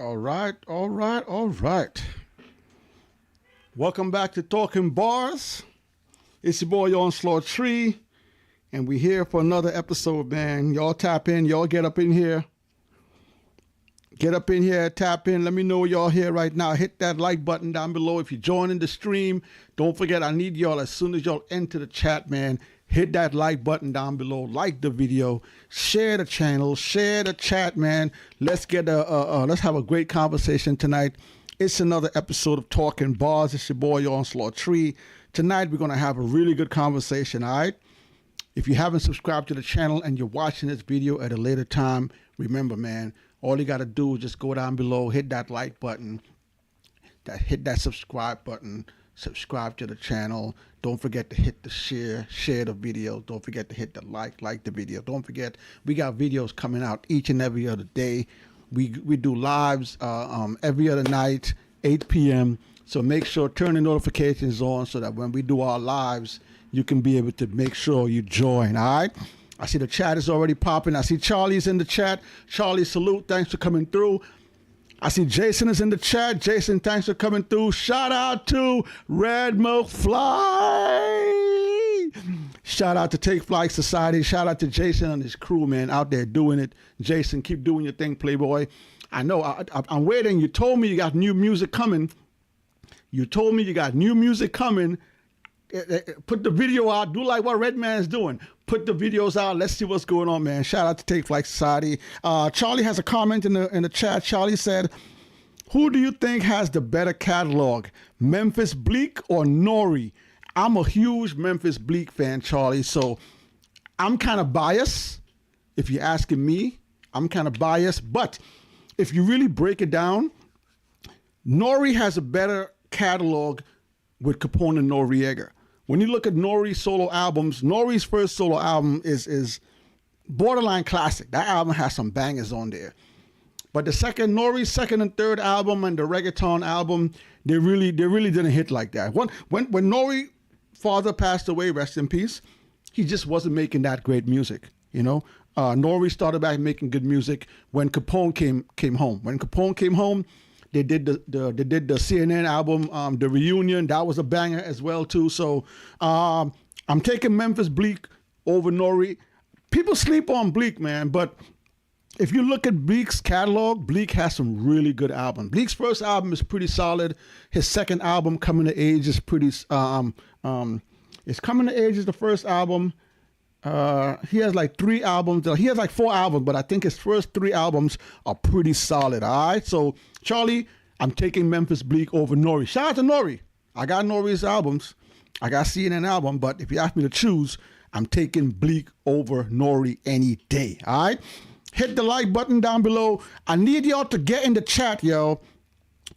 All right, all right, all right. Welcome back to Talking Bars. It's your boy Onslaught Tree, and we're here for another episode, man. Y'all tap in, y'all get up in here. Get up in here, tap in. Let me know y'all here right now. Hit that like button down below. If you're joining the stream, don't forget I need y'all as soon as y'all enter the chat, man. Hit that like button down below. Like the video. Share the channel. Share the chat, man. Let's get let's have a great conversation tonight. It's another episode of Talking Bars. It's your boy Onslaught Tree. Tonight we're gonna have a really good conversation. All right. If you haven't subscribed to the channel and you're watching this video at a later time, remember, man, all you got to do is just go down below, hit that like button, hit that subscribe button, subscribe to the channel. Don't forget to hit the share the video. Don't forget to hit the like the video. Don't forget, we got videos coming out each and every other day. We do lives every other night, 8 p.m. So make sure, turn the notifications on so that when we do our lives, you can be able to make sure you join, all right? I see the chat is already popping. I see Charlie's in the chat. Charlie, salute. Thanks for coming through. I see Jason is in the chat. Jason, thanks for coming through. Shout out to Red Milk Fly. Shout out to Take Flight Society. Shout out to Jason and his crew, man, out there doing it. Jason, keep doing your thing, Playboy. I know. I'm waiting. You told me you got new music coming. You told me you got new music coming. Put the video out. Do like what Redman's doing. Put the videos out. Let's see what's going on, man. Shout out to Take Flight Society. Charlie has a comment in the chat. Charlie said, "Who do you think has the better catalog, Memphis Bleak or Nori?" I'm a huge Memphis Bleak fan, Charlie. So I'm kind of biased. If you're asking me, I'm kind of biased. But if you really break it down, Nori has a better catalog with Capone and Noriega. When you look at Nori's solo albums, Nori's first solo album is borderline classic. That album has some bangers on there. But Nori's second and third album and the reggaeton album, they really didn't hit like that. When Nori's father passed away, rest in peace, he just wasn't making that great music, you know. Nori started back making good music when Capone came home. When Capone came home, they did the CNN album, The Reunion. That was a banger as well too. So I'm taking Memphis Bleak over Nori. People sleep on Bleak, man, but if you look at Bleak's catalog, Bleak has some really good albums. Bleak's first album is pretty solid. His second album, Coming to Age, is pretty. It's Coming to Age is the first album. He has like 3 albums. He has like 4 albums, but I think his first 3 albums are pretty solid. All right. So Charlie, I'm taking Memphis Bleak over Nori. Shout out to Nori. I got Nori's albums. I got CNN album, but if you ask me to choose, I'm taking Bleak over Nori any day. All right. Hit the like button down below. I need y'all to get in the chat, yo.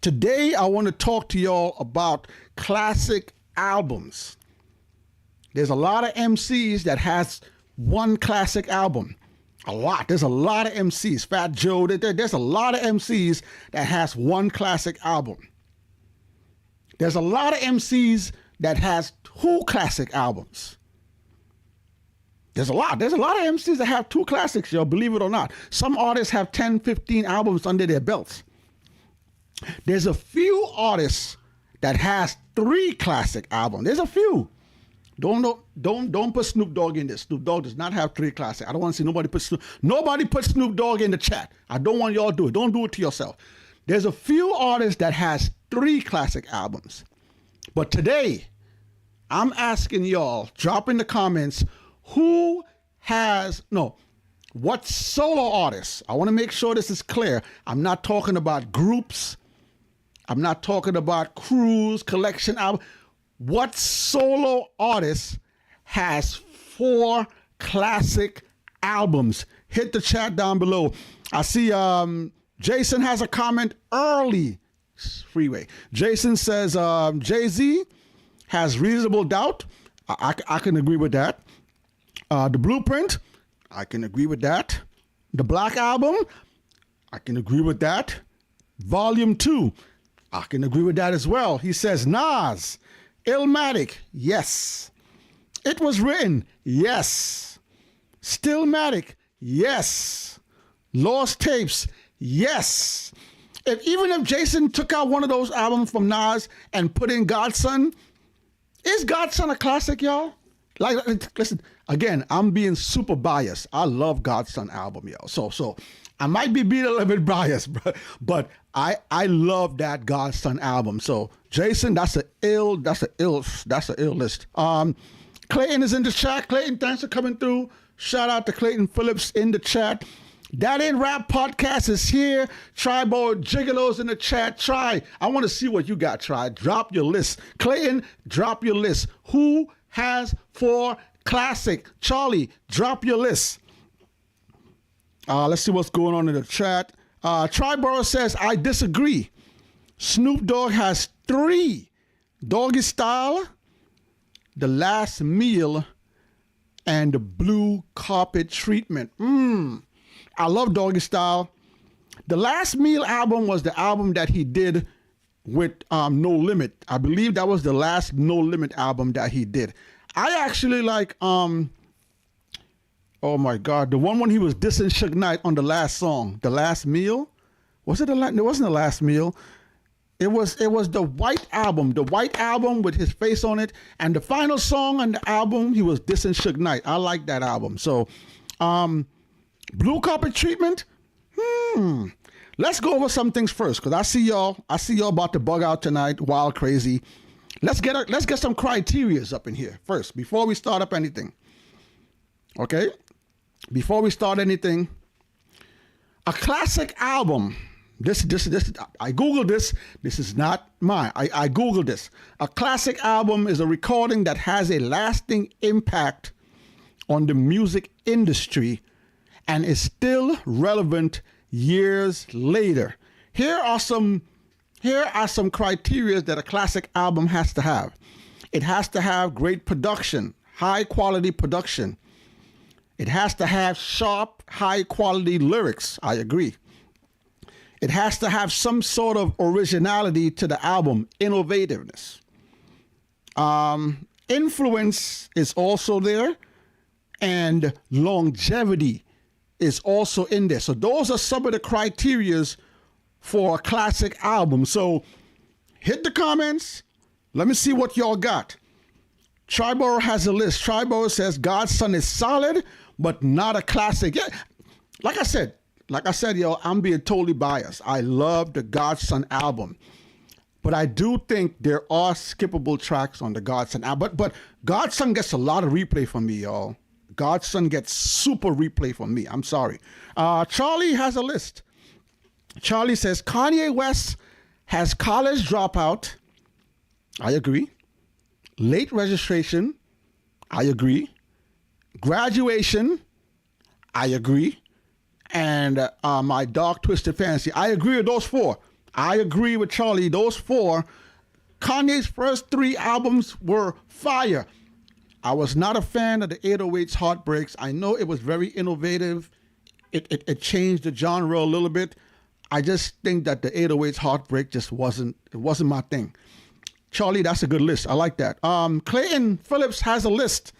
Today, I want to talk to y'all about classic albums. There's a lot of MCs that has one classic album. A lot. There's a lot of MCs. Fat Joe. There's a lot of MCs that has one classic album. There's a lot of MCs that has 2 classic albums. There's a lot. There's a lot of MCs that have 2 classics, yo, believe it or not. Some artists have 10, 15 albums under their belts. There's a few artists that has 3 classic albums. There's a few. Don't put Snoop Dogg in this. Snoop Dogg does not have 3 classics. I don't want to see nobody put Snoop Dogg in the chat. I don't want y'all to do it. Don't do it to yourself. There's a few artists that has 3 classic albums. But today, I'm asking y'all, drop in the comments, what solo artists? I want to make sure this is clear. I'm not talking about groups. I'm not talking about crews, collection albums. What solo artist has 4 classic albums? Hit the chat down below. I see Jason has a comment early. Freeway. Jason says Jay-Z has Reasonable Doubt. I can agree with that. The Blueprint, I can agree with that. The Black Album, I can agree with that. Volume 2, I can agree with that as well. He says Nas, Illmatic, yes. It Was Written, yes. Stillmatic, yes. Lost Tapes, yes. even if Jason took out one of those albums from Nas and put in Godson, is Godson a classic, y'all? Like, listen, again, I'm being super biased. I love Godson album, yo. So I might be being a little bit biased, but I love that Godson album. So Jason, that's a ill list. Clayton is in the chat. Clayton, thanks for coming through. Shout out to Clayton Phillips in the chat. That Ain't Rap Podcast is here. Tribal Gigolos in the chat. Try. I want to see what you got, Try. Drop your list. Clayton, drop your list. Who has 4 classic? Charlie, drop your list. Let's see what's going on in the chat. Triborough says, I disagree. Snoop Dogg has 3. Doggy Style, The Last Meal, and The Blue Carpet Treatment. I love Doggy Style. The Last Meal album was the album that he did with No Limit. I believe that was the last No Limit album that he did. I actually like, oh my God, the one when he was dissing Suge Knight on the last song, The Last Meal. Was it it wasn't The Last Meal. It was the White Album with his face on it. And the final song on the album, he was dissing Suge Knight. I like that album. So, Blue Carpet Treatment. Let's go over some things first, because I see y'all about to bug out tonight, wild crazy. Let's get some criterias up in here first before we start up anything. Okay? Before we start anything, a classic album. This I Googled this. This is not mine. I Googled this. A classic album is a recording that has a lasting impact on the music industry and is still relevant years later. Here are some criteria that a classic album has to have. It has to have great production, high quality production. It has to have sharp, high quality lyrics. I agree. It has to have some sort of originality to the album, innovativeness. Influence is also there, and longevity is also in there. So those are some of the criterias for a classic album. So hit the comments. Let me see what y'all got. Triborough has a list. Triborough says Godson is solid, but not a classic. Yeah, like I said, yo, I'm being totally biased. I love the Godson album, but I do think there are skippable tracks on the Godson album. But Godson gets a lot of replay from me, y'all. Godson gets super replay from me. I'm sorry. Charlie has a list. Charlie says Kanye West has College Dropout. I agree. Late Registration. I agree. Graduation. I agree. And My Dark Twisted Fantasy. I agree with those 4. I agree with Charlie. Those 4. Kanye's first 3 albums were fire. I was not a fan of the 808's Heartbreaks. I know it was very innovative. It changed the genre a little bit. I just think that the 808's Heartbreak just wasn't my thing. Charlie, that's a good list. I like that. Clayton Phillips has a list.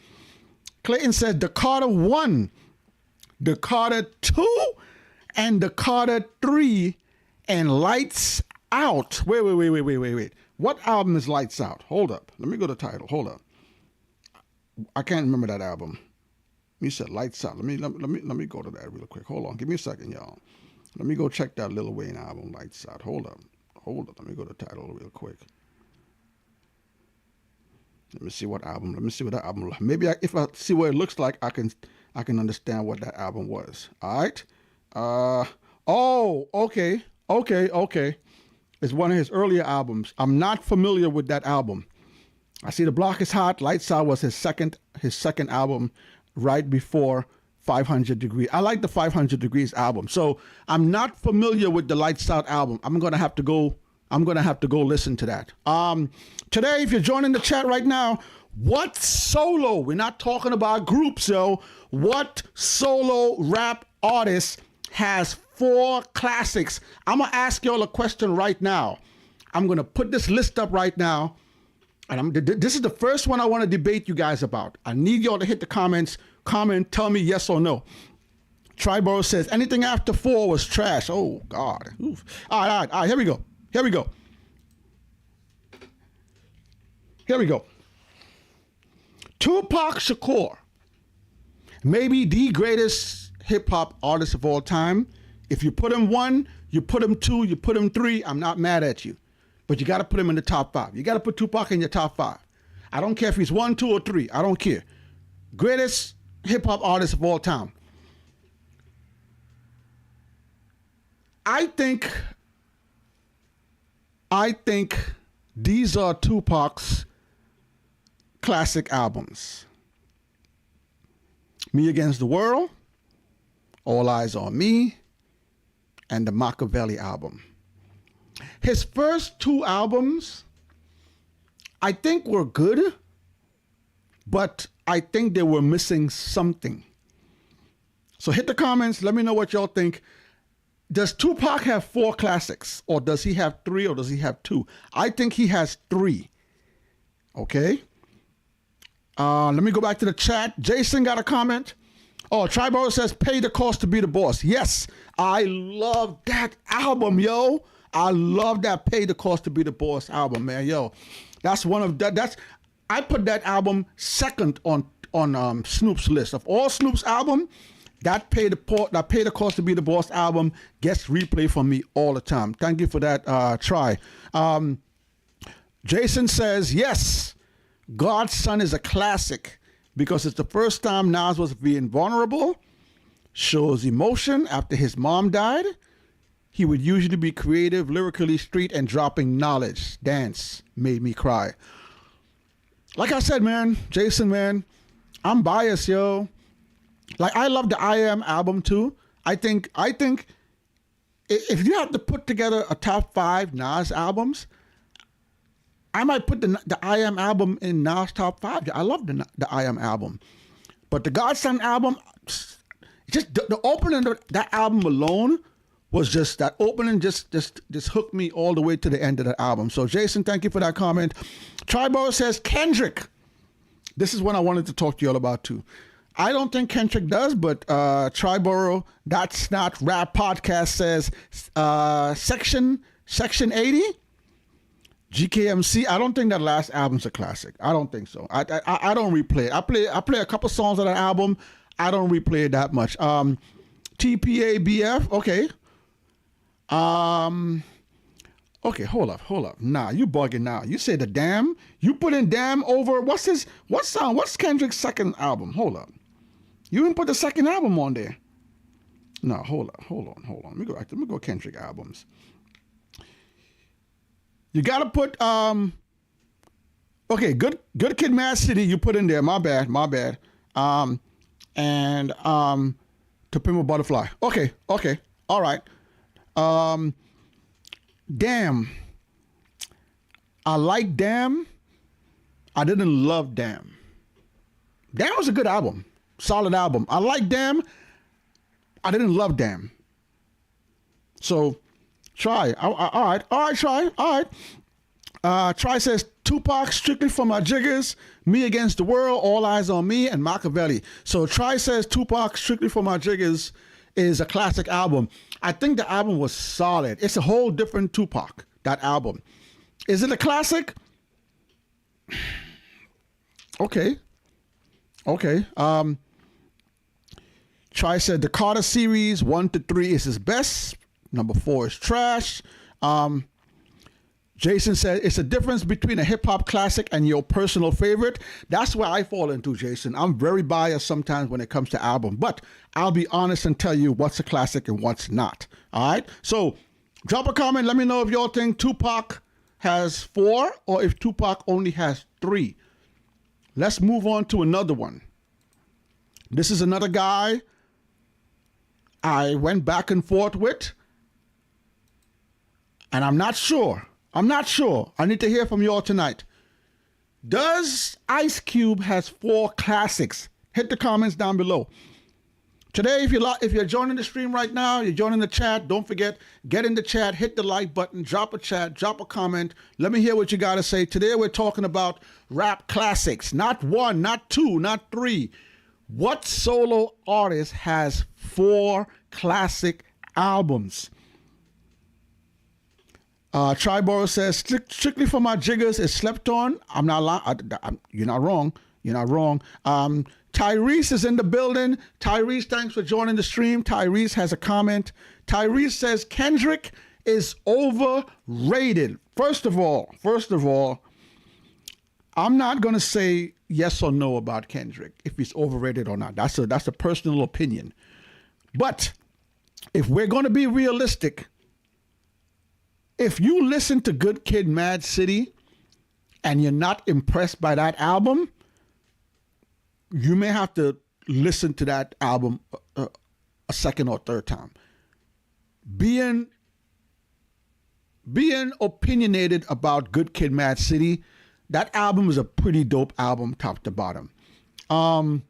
Clayton said Dakota 1, Dakota 2, and Dakota 3, and Lights Out. Wait. What album is Lights Out? Hold up. Let me go to the title. Hold up. I can't remember that album. You said Lights Out. Let me go to that real quick. Hold on. Give me a second, y'all. Let me go check that Lil Wayne album, Lights Out. Hold up. Let me go to the title real quick. Let me see what album. Maybe if I see what it looks like, I can understand what that album was. All right. Okay. It's one of his earlier albums. I'm not familiar with that album. I see The Block Is Hot. Lights Out was his second album, right before 500 Degrees. I like the 500 Degrees album. So I'm not familiar with the Lights Out album. I'm gonna have to go listen to that. Today, if you're joining the chat right now, what solo? We're not talking about groups, yo. What solo rap artist has 4 classics? I'm gonna ask y'all a question right now. I'm gonna put this list up right now. And this is the first one I want to debate you guys about. I need y'all to hit the comments, tell me yes or no. Triborough says, anything after 4 was trash. Oh, God. Oof. All right. Here we go. Tupac Shakur, maybe the greatest hip-hop artist of all time. If you put him 1, you put him 2, you put him 3, I'm not mad at you. But you got to put him in the top 5. You got to put Tupac in your top 5. I don't care if he's 1, 2, or 3. I don't care. Greatest hip-hop artist of all time. I think these are Tupac's classic albums. Me Against the World, All Eyes on Me, and the Machiavelli album. His first 2 albums, I think were good, but I think they were missing something. So hit the comments, let me know what y'all think. Does Tupac have 4 classics, or does he have 3, or does he have 2? I think he has 3. Okay. Let me go back to the chat. Jason got a comment. Oh, Triborough says, pay the cost to be the boss. Yes, I love that album, yo. I love that Pay the Cost to Be the Boss album, man. Yo, that's one of that's I put that album second on Snoop's list. Of all Snoop's album, that Pay the Cost to Be the Boss album gets replay from me all the time. Thank you for that try. Jason says, yes, God's Son is a classic because it's the first time Nas was being vulnerable, shows emotion after his mom died. He would usually be creative, lyrically street, and dropping knowledge. Dance made me cry. Like I said, man, Jason, man, I'm biased, yo. Like, I love the I Am album, too. I think if you have to put together a top 5 Nas albums, I might put the I Am album in Nas' top 5. I love the I Am album. But the Godson album, just the opening of that album alone was just, that opening just hooked me all the way to the end of the album. So, Jason, thank you for that comment. Triborough says, Kendrick. This is one I wanted to talk to you all about, too. I don't think Kendrick does, but Triborough, That's Not Rap Podcast says, Section 80, GKMC. I don't think that last album's a classic. I don't think so. I don't replay it. I play a couple songs of that album. I don't replay it that much. TPABF, okay. Okay, hold up. Nah, you bugging now. You say the Damn. You put in Damn over, what's Kendrick's second album? Hold up. You didn't put the second album on there. No, hold on. Let me go back. Let me go Kendrick albums. You gotta put okay, good Kid, Mad City. You put in there. My bad. And To Pimp a Butterfly. Okay, all right. Damn. I like Damn. I didn't love Damn. Damn was a good album. Solid album. I like Damn. I didn't love Damn. So, Try. All right, Try. All right. Try says, Tupac, Strictly for My Jiggers, Me Against the World, All Eyes on Me, and Machiavelli. So, Try says Tupac, Strictly for My Jiggers is a classic album. I think the album was solid. It's a whole different Tupac, that album. Is it a classic? Okay. Try said the Carter series 1 to 3 is his best. Number 4 is trash. Jason said it's a difference between a hip-hop classic and your personal favorite. That's where I fall into, Jason. I'm very biased sometimes when it comes to album, but I'll be honest and tell you what's a classic and what's not. All right? So drop a comment. Let me know if y'all think Tupac has 4 or if Tupac only has 3. Let's move on to another one. This is another guy I went back and forth with, and I'm not sure. I need to hear from y'all tonight. Does Ice Cube has 4 classics? Hit the comments down below. Today, if you're joining the stream right now, you're joining the chat, don't forget, get in the chat, hit the like button, drop a chat, drop a comment. Let me hear what you got to say. Today, we're talking about rap classics. Not 1, not 2, not 3. What solo artist has 4 classic albums? Triborough says, strictly for my jiggers is slept on. I'm not lying. You're not wrong. You're not wrong. Tyrese is in the building. Tyrese, thanks for joining the stream. Tyrese has a comment. Tyrese says Kendrick is overrated. First of all, I'm not going to say yes or no about Kendrick, if he's overrated or not. That's a personal opinion. But if we're going to be realistic, if you listen to Good Kid, Mad City and you're not impressed by that album, you may have to listen to that album a second or third time. Being opinionated about Good Kid, Mad City, that album is a pretty dope album, top to bottom. To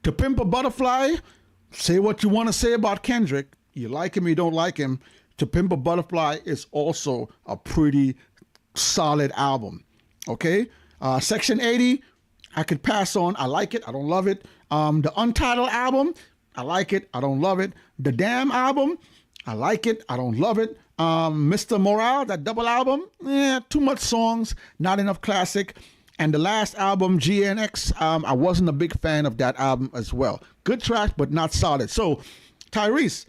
Pimp a Butterfly, say what you want to say about Kendrick. You like him, you don't like him. To Pimp a Butterfly is also a pretty solid album. Okay? Section 80, I could pass on. I like it. I don't love it. The Untitled album, I like it. I don't love it. The Damn album, I like it. I don't love it. Mr. Morale, that double album, too much songs, not enough classic. And the last album, GNX, I wasn't a big fan of that album as well. Good track, but not solid. So, Tyrese,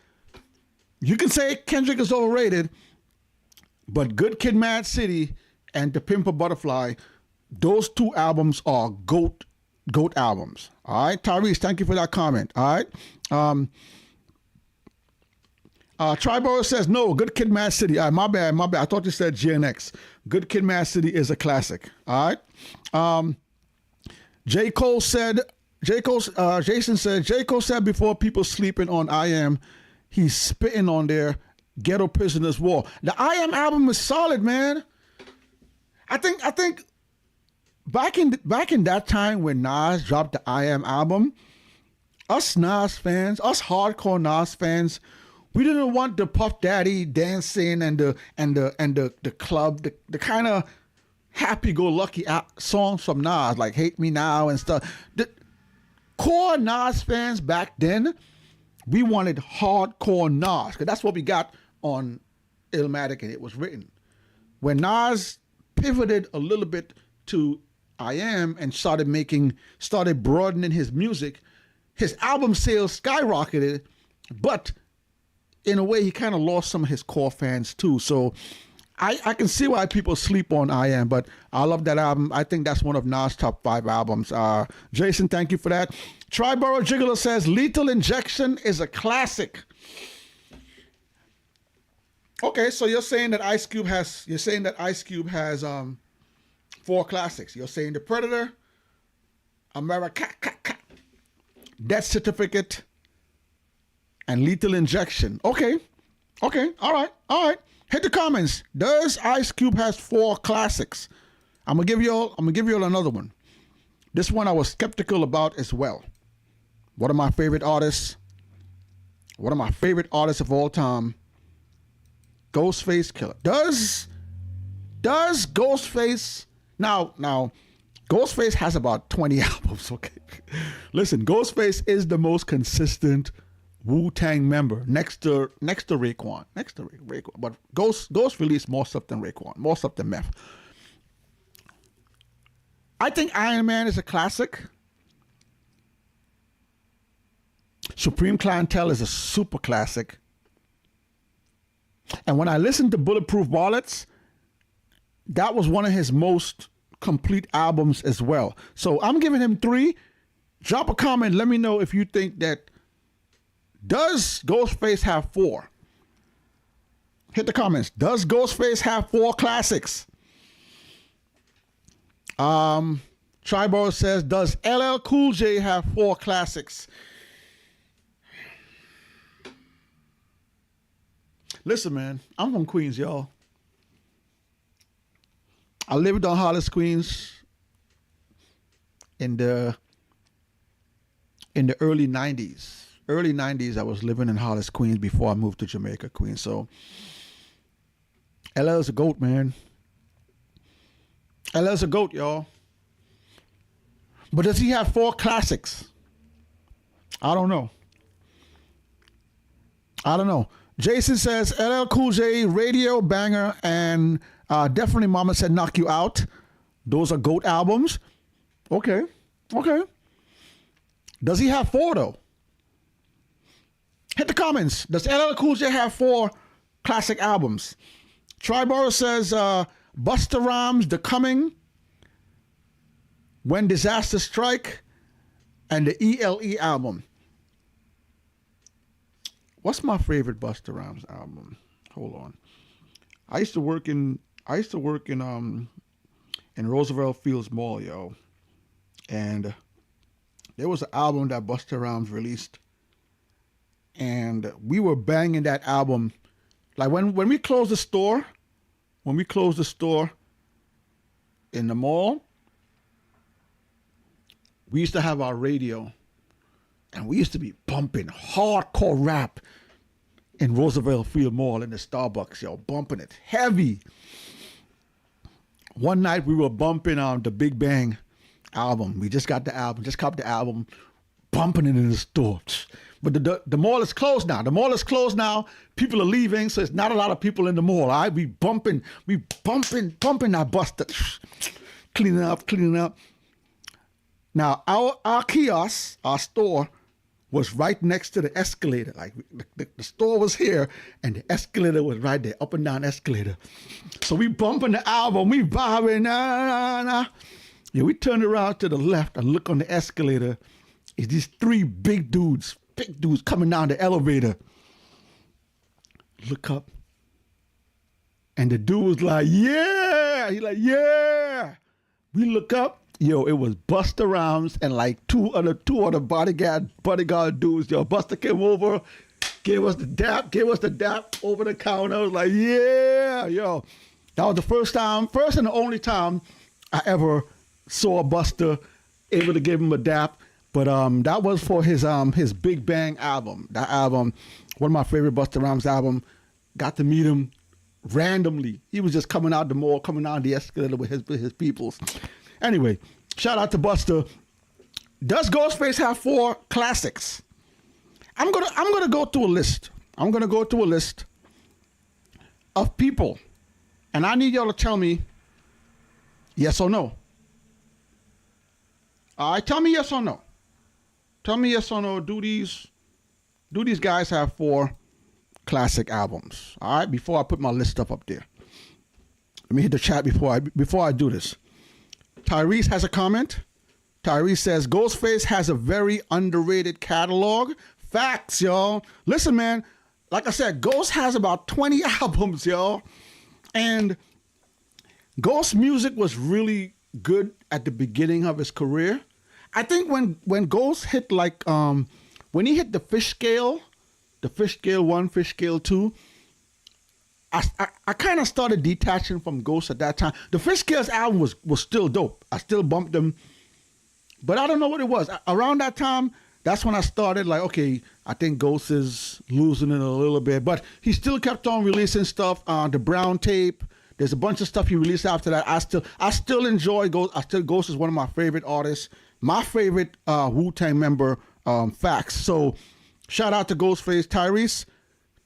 you can say Kendrick is overrated, but Good Kid, Mad City and To Pimp a Butterfly, those 2 albums are GOAT albums. All right, Tyrese, thank you for that comment. All right. Triborough says, no, Good Kid, Mad City. All right, my bad. I thought you said GNX. Good Kid, Mad City is a classic. All right. Jason said, J. Cole said before people sleeping on I Am, he's spitting on their Ghetto Prisoners War. The I Am album is solid, man. I think back in that time when Nas dropped the I Am album, us hardcore Nas fans, we didn't want the Puff Daddy dancing and the club, the kind of happy-go-lucky songs from Nas, like Hate Me Now and stuff. The core Nas fans back then, we wanted hardcore Nas, because that's what we got on Illmatic and It Was Written. When Nas pivoted a little bit to I Am and started broadening his music, his album sales skyrocketed, but in a way, he kind of lost some of his core fans too. So I can see why people sleep on I Am, but I love that album. I think that's one of Nas' top 5 albums. Jason, thank you for that. Triborough Jiggler says Lethal Injection is a classic. Okay, so you're saying that Ice Cube has 4 classics. You're saying The Predator, America, Death Certificate, and Lethal Injection. Okay. All right. Hit the comments. Does Ice Cube has 4 classics? I'm gonna give you all another one. This one I was skeptical about as well. One of my favorite artists of all time, Ghostface Killer. Does Ghostface now Ghostface has about 20 albums, okay? Listen, Ghostface is the most consistent Wu-Tang member next to Raekwon. But Ghost released more stuff than Raekwon, more stuff than Meth. I think Iron Man is a classic. Supreme Clientele is a super classic. And when I listened to Bulletproof Bullets, that was one of his most complete albums as well. So I'm giving him 3. Drop a comment. Let me know if you think that. Does Ghostface have 4? Hit the comments. Does Ghostface have 4 classics? Triborough says, does LL Cool J have 4 classics? Listen, man, I'm from Queens, y'all. I lived on Hollis, Queens in the early 90s. Early 90s, I was living in Hollis, Queens before I moved to Jamaica, Queens. So LL's a GOAT, man. LL's a GOAT, y'all. But does he have 4 classics? I don't know. I don't know. Jason says LL Cool J, Radio Banger, and definitely Mama Said Knock You Out. Those are GOAT albums. Okay. Okay. Does he have 4 though? Hit the comments. Does LL Cool J have 4 classic albums? Triborough says Busta Rhymes, The Coming, When Disaster Strike, and the ELE album. What's my favorite Busta Rhymes album? Hold on. I used to work in Roosevelt Fields Mall, yo. And there was an album that Busta Rhymes released. And we were banging that album. Like when we closed the store, in the mall, we used to have our radio. And we used to be bumping hardcore rap in Roosevelt Field Mall in the Starbucks, yo, bumping it heavy. One night we were bumping the Big Bang album. We just got the album, just copped the album, bumping it in the store. But the mall is closed now. The mall is closed now. People are leaving, so it's not a lot of people in the mall. All right, we bumping that Busta, cleaning up. Now our kiosk, our store, was right next to the escalator. Like the store was here and the escalator was right there, up and down escalator. So we bumping the album, we vibing, nah. Yeah, we turned around to the left and look on the escalator. It's these 3 big dudes coming down the elevator. Look up. And the dude was like, yeah. He like, yeah. We look up. Yo, it was Busta Rhymes and like two other bodyguard dudes. Yo, Busta came over, gave us the dap over the counter. I was like, yeah, yo. That was the first and the only time I ever saw Busta, able to give him a dap. But that was for his Big Bang album. That album, one of my favorite Busta Rhymes album. Got to meet him randomly. He was just coming out the mall, coming down the escalator with his peoples. Anyway, shout out to Busta. Does Ghostface have 4 classics? I'm gonna go through a list. I'm gonna go through a list of people, and I need y'all to tell me yes or no. All right, tell me yes or no. Tell me yes or no. Do these guys have 4 classic albums? All right, before I put my list up there, let me hit the chat before I do this. Tyrese has a comment. Tyrese says, Ghostface has a very underrated catalog. Facts, y'all. Listen, man, like I said, Ghost has about 20 albums, y'all. And Ghost music was really good at the beginning of his career. I think when Ghost hit when he hit the Fish Scale 1, Fish Scale 2, I kind of started detaching from Ghost at that time. The Fish Scales album was still dope. I still bumped them. But I don't know what it was. Around that time, that's when I started like, okay, I think Ghost is losing it a little bit. But he still kept on releasing stuff on the Brown Tape. There's a bunch of stuff he released after that. I still enjoy Ghost. Ghost is one of my favorite artists. My favorite Wu-Tang member, Facts. So shout out to Ghostface.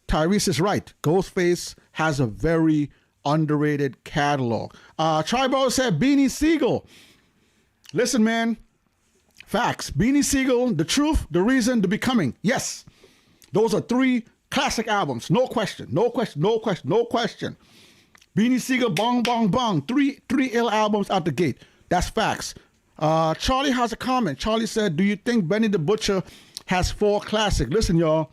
Tyrese is right. Ghostface has a very underrated catalog. Tribal said Beanie Siegel. Listen, man. Facts. Beanie Siegel, The Truth, The Reason, The Becoming. Yes. Those are 3 classic albums. No question. Beanie Siegel, Bong Bong Bong. 3 ill albums out the gate. That's facts. Charlie has a comment. Charlie said, do you think Benny the Butcher has 4 classic? Listen, y'all.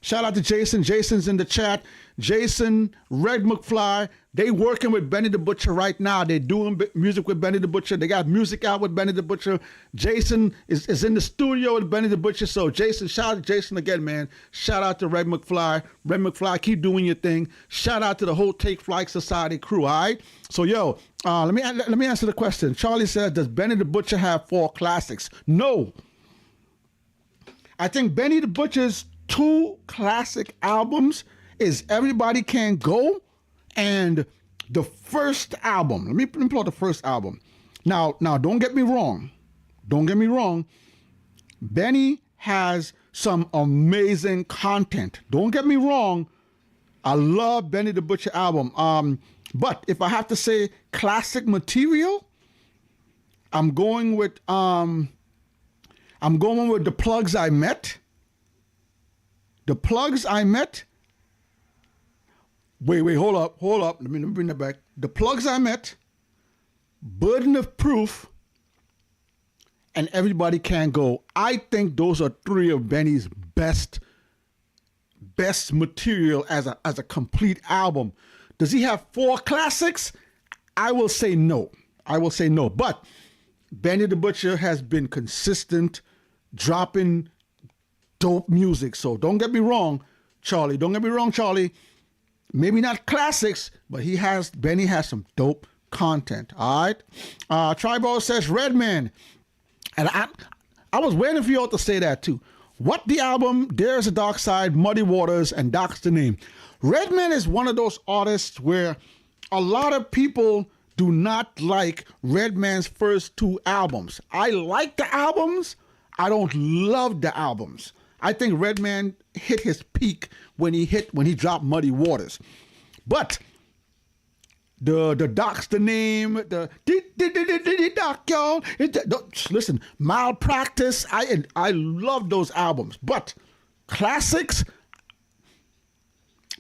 Shout out to Jason. Jason's in the chat. Jason, Red McFly, they working with Benny the Butcher right now. They're doing music with Benny the Butcher. They got music out with Benny the Butcher. Jason is in the studio with Benny the Butcher. So Jason, shout out to Jason again, man. Shout out to Red McFly. Red McFly, keep doing your thing. Shout out to the whole Take Flight Society crew, all right? So, yo, let me answer the question. Charlie said, does Benny the Butcher have 4 classics? No. I think Benny the Butcher's 2 classic albums is Everybody Can Go and the first album. Let me pull out the first album. Now, don't get me wrong. Benny has some amazing content. Don't get me wrong. I love Benny the Butcher album. But if I have to say classic material, I'm going with The Plugs I Met. The Plugs I Met. Wait, hold up. Let me bring that back. The Plugs I Met, Burden of Proof, and Everybody Can Go. I think those are three of Benny's best material as a complete album. Does he have 4 classics? I will say no. But Benny the Butcher has been consistent, dropping dope music. So don't get me wrong, Charlie. Maybe not classics, but Benny has some dope content. All right. Tribal says Redman. And I was waiting for y'all to say that too. What the album, There's a Dark Side, Muddy Waters, and Doc's the Name. Redman is one of those artists where a lot of people do not like Redman's first 2 albums. I like the albums. I don't love the albums. I think Redman hit his peak when he dropped Muddy Waters. But the Doc's the Name, the Doc, y'all. Listen, Malpractice. I love those albums. But classics.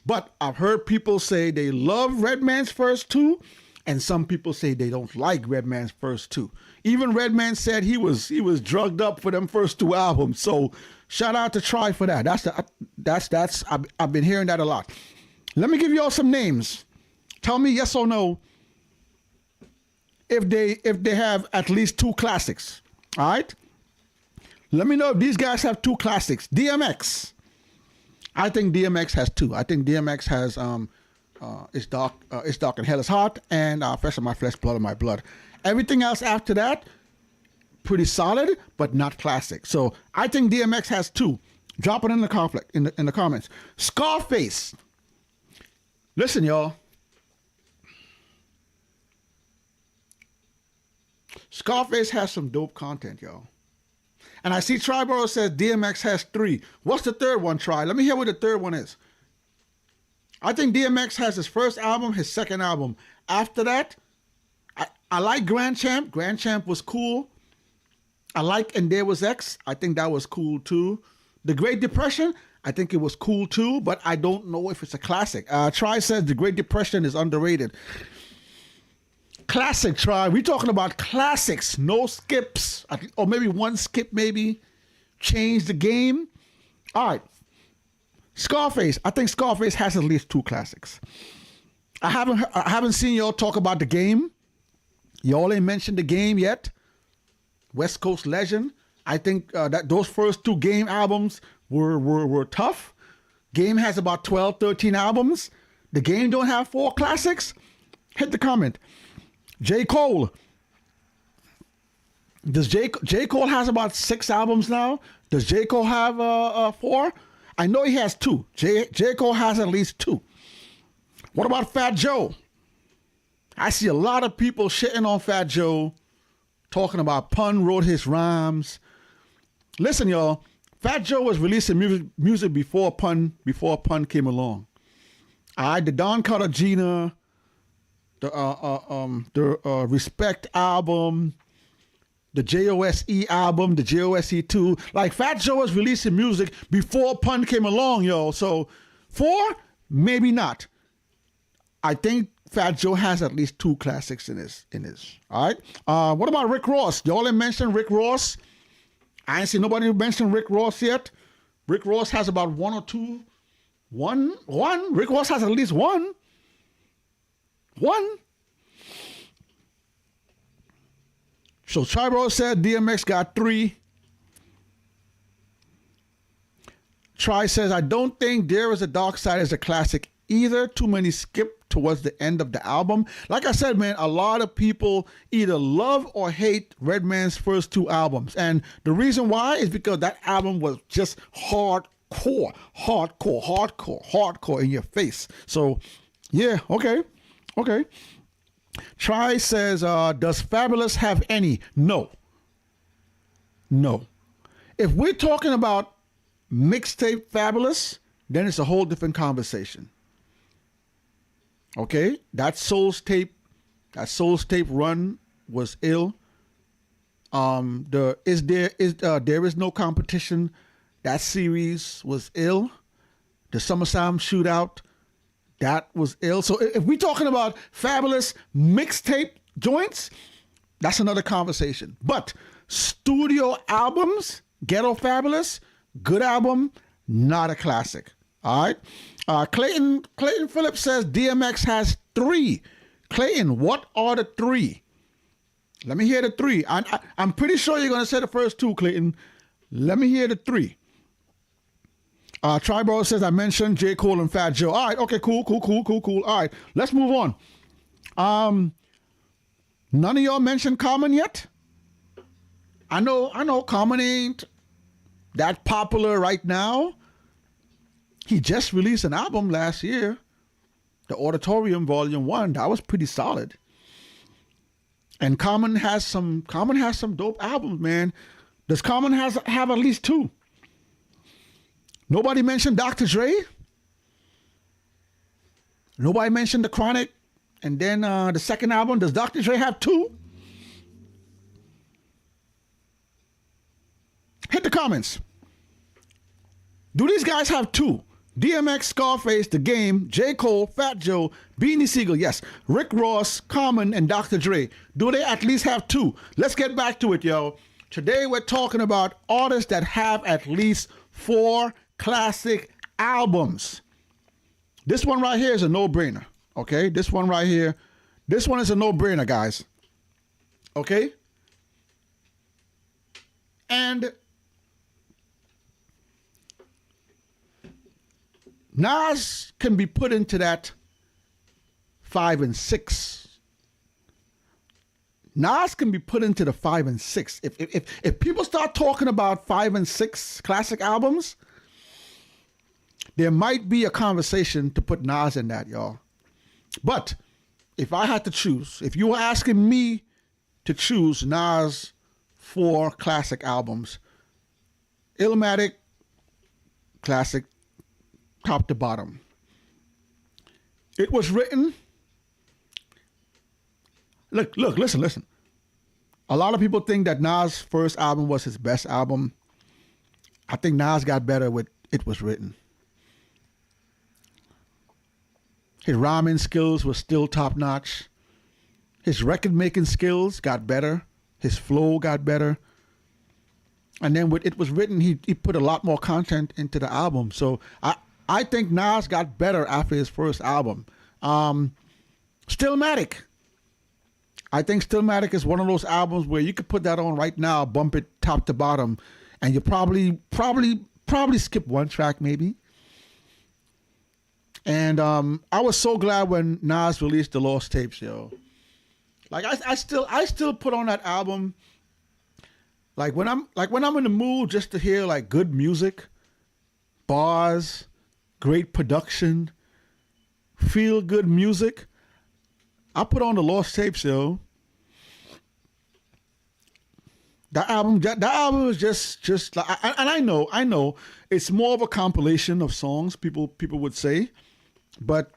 But I've heard people say they love Redman's first 2, and some people say they don't like Redman's first 2. Even Redman said he was drugged up for them first 2 albums. So shout out to Try for that. I've been hearing that a lot. Let me give you all some names. Tell me yes or no if they have at least 2 classics. All right? Let me know if these guys have 2 classics. DMX. I think DMX has 2. I think DMX has It's Dark and Hell is Hot, and Flesh of My Flesh, Blood of My Blood. Everything else after that, pretty solid, but not classic. So I think DMX has 2. Drop it in the comments. Scarface. Listen, y'all. Scarface has some dope content, y'all. And I see Triborough says DMX has 3. What's the third one, Tri? Let me hear what the third one is. I think DMX has his first album, his second album. After that, I like Grand Champ. Grand Champ was cool. I like And There Was X. I think that was cool too. The Great Depression, I think it was cool too, but I don't know if it's a classic. Tri says The Great Depression is underrated. Classic, Tri. We're talking about classics, no skips, or maybe 1 skip, maybe. Change the game. All right. Scarface. I think Scarface has at least 2 classics. I haven't seen y'all talk about The Game. Y'all ain't mentioned The Game yet. West Coast Legend. I think that those first 2 Game albums were tough. Game has about 12, 13 albums. The Game don't have 4 classics. Hit the comment. J. Cole. Does J. Cole has about 6 albums now? Does J. Cole have 4? I know he has 2. J. Cole has at least 2. What about Fat Joe? I see a lot of people shitting on Fat Joe, talking about Pun wrote his rhymes. Listen, y'all. Fat Joe was releasing music before Pun came along. The Don Cartagena, the Respect album, the JOSE album, the JOSE 2. Like, Fat Joe was releasing music before Pun came along, yo. So 4, maybe not. I think Fat Joe has at least 2 classics in his. All right. What about Rick Ross? Y'all didn't mention Rick Ross. I ain't seen nobody mention Rick Ross yet. Rick Ross has about 1 or 2. One. Rick Ross has at least 1. 1. So Triborough said DMX got 3. Tri says, I don't think There Is a Dark Side is a classic either. Too many skip towards the end of the album. Like I said, man, a lot of people either love or hate Redman's first 2 albums. And the reason why is because that album was just hardcore in your face. So, yeah, okay. Tri says, does Fabulous have any? No. If we're talking about mixtape Fabulous, then it's a whole different conversation. Okay, that Souls tape run was ill. There is no competition. That series was ill. The SummerSlam shootout, that was ill. So if we're talking about Fabulous mixtape joints, that's another conversation. But studio albums, Ghetto Fabulous, good album, not a classic. All right. Clayton Phillips says DMX has 3. Clayton, what are the 3? Let me hear the 3. I'm pretty sure you're going to say the first 2, Clayton. Let me hear the 3. Triborough says I mentioned J. Cole and Fat Joe. All right, okay, cool. All right, let's move on. None of y'all mentioned Common yet? I know Common ain't that popular right now. He just released an album last year, The Auditorium Volume 1. That was pretty solid. And Common has some dope albums, man. Does Common have at least 2? Nobody mentioned Dr. Dre. Nobody mentioned The Chronic. And then the second album, does Dr. Dre have 2? Hit the comments. Do these guys have 2? DMX, Scarface, The Game, J. Cole, Fat Joe, Beanie Siegel, yes. Rick Ross, Common, and Dr. Dre. Do they at least have 2? Let's get back to it, yo. Today we're talking about artists that have at least 4 classic albums. This one right here is a no-brainer, okay? This one right here, this one is a no-brainer, guys, okay? And Nas can be put into that 5 and 6. Nas can be put into the 5 and 6. If people start talking about 5 and 6 classic albums, there might be a conversation to put Nas in that, y'all. But if I had to choose, if you were asking me to choose Nas 4 classic albums, Illmatic, classic, top to bottom. It was written. Look, listen. A lot of people think that Nas' first album was his best album. I think Nas got better with It Was Written. His rhyming skills were still top notch. His record making skills got better. His flow got better. And then with It Was Written, he put a lot more content into the album. So I think Nas got better after his first album. Stillmatic. I think Stillmatic is one of those albums where you could put that on right now, bump it top to bottom, and you probably skip one track maybe. And I was so glad when Nas released the Lost Tapes, yo. Like I still put on that album. Like when I'm in the mood just to hear like good music, bars, great production, feel good music, I put on the Lost Tapes, yo. That album is just like, and I know it's more of a compilation of songs, people would say, but